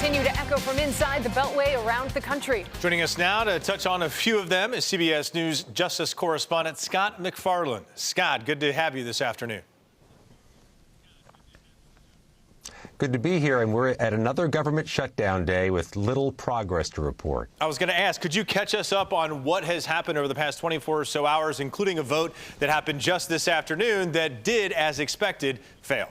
continue to echo from inside the Beltway around the country. Joining us now to touch on a few of them is CBS News Justice correspondent Scott MacFarlane. Scott, good to have you this afternoon. Good to be here, and we're at another government shutdown day with little progress to report. I was going to ask, could you catch us up on what has happened over the past 24 or so hours, including a vote that happened just this afternoon that did, as expected, fail?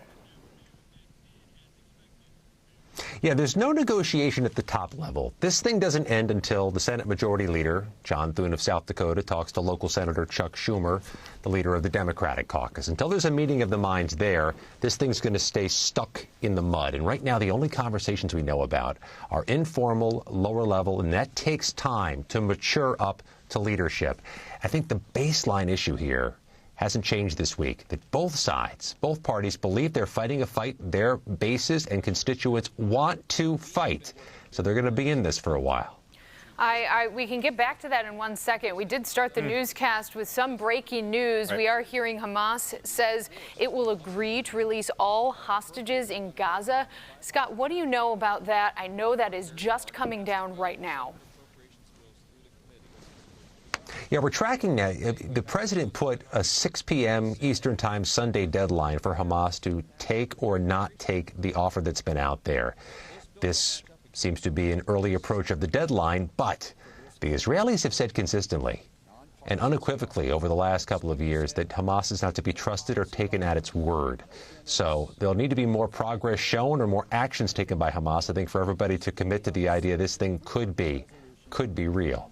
Yeah, there's no negotiation at the top level. This thing doesn't end until the Senate Majority Leader, John Thune of South Dakota, talks to local Senator Chuck Schumer, the leader of the Democratic caucus. Until there's a meeting of the minds there, this thing's going to stay stuck in the mud. And right now, the only conversations we know about are informal, lower level, and that takes time to mature up to leadership. I think the baseline issue here hasn't changed this week, that both sides, both parties believe they're fighting a fight their bases and constituents want to fight. So they're going to be in this for a while. We can get back to that in 1 second. We did start the newscast with some breaking news. Right. We are hearing Hamas says it will agree to release all hostages in Gaza. Scott, what do you know about that? I know that is just coming down right now. Yeah, we're tracking that. The president put a 6 p.m. Eastern Time Sunday deadline for Hamas to take or not take the offer that's been out there. This seems to be an early approach of the deadline, but the Israelis have said consistently and unequivocally over the last couple of years that Hamas is not to be trusted or taken at its word. So there'll need to be more progress shown or more actions taken by Hamas, I think, for everybody to commit to the idea this thing could be real.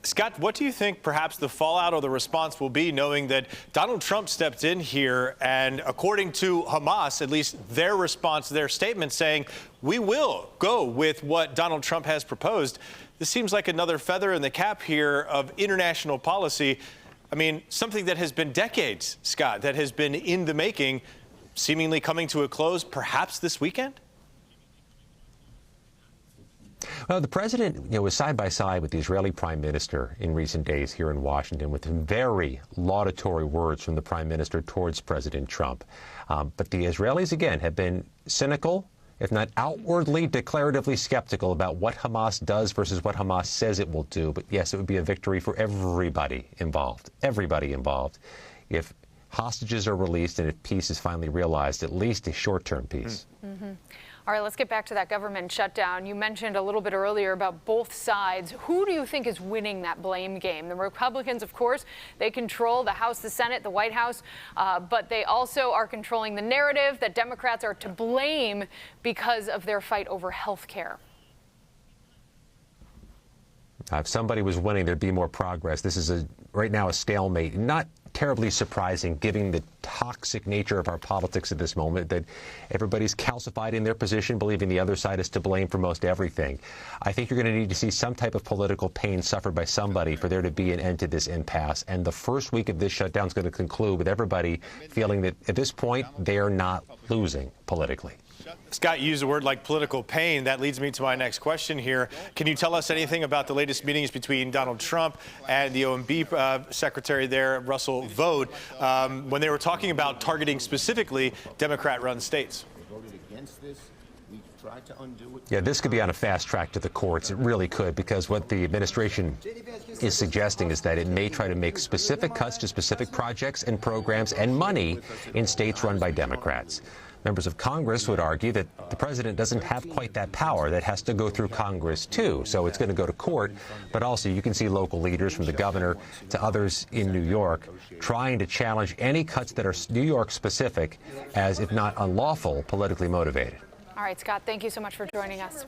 Scott, what do you think perhaps the fallout or the response will be, knowing that Donald Trump stepped in here and, according to Hamas, at least their response, their statement saying, we will go with what Donald Trump has proposed? This seems like another feather in the cap here of international policy. I mean, something that has been decades, Scott, that has been in the making, seemingly coming to a close perhaps this weekend? Well, the president, was side by side with the Israeli prime minister in recent days here in Washington with very laudatory words from the prime minister towards President Trump. But the Israelis, again, have been cynical, if not outwardly declaratively skeptical about what Hamas does versus what Hamas says it will do. But yes, it would be a victory for everybody involved, if hostages are released and if peace is finally realized, at least a short-term peace. All right, let's get back to that government shutdown. You mentioned a little bit earlier about both sides. Who do you think is winning that blame game? The Republicans, of course, they control the House, the Senate, the White House, but they also are controlling the narrative that Democrats are to blame because of their fight over health care. If somebody was winning, there'd be more progress. This is right now a stalemate. Not terribly surprising, given the toxic nature of our politics at this moment, that everybody's calcified in their position, believing the other side is to blame for most everything. I think you're going to need to see some type of political pain suffered by somebody for there to be an end to this impasse. And the first week of this shutdown is going to conclude with everybody feeling that at this point they're not losing politically. Scott used a word like political pain. That leads me to my next question here. Can you tell us anything about the latest meetings between Donald Trump and the OMB secretary there, Russell Vought, when they were talking about targeting specifically Democrat-run states? Yeah, this could be on a fast track to the courts. It really could, because what the administration is suggesting is that it may try to make specific cuts to specific projects and programs and money in states run by Democrats. Members of Congress would argue that the president doesn't have quite that power. That has to go through Congress, too. So it's going to go to court. But also, you can see local leaders, from the governor to others in New York, trying to challenge any cuts that are New York specific as, if not unlawful, politically motivated. All right, Scott, thank you so much for joining us.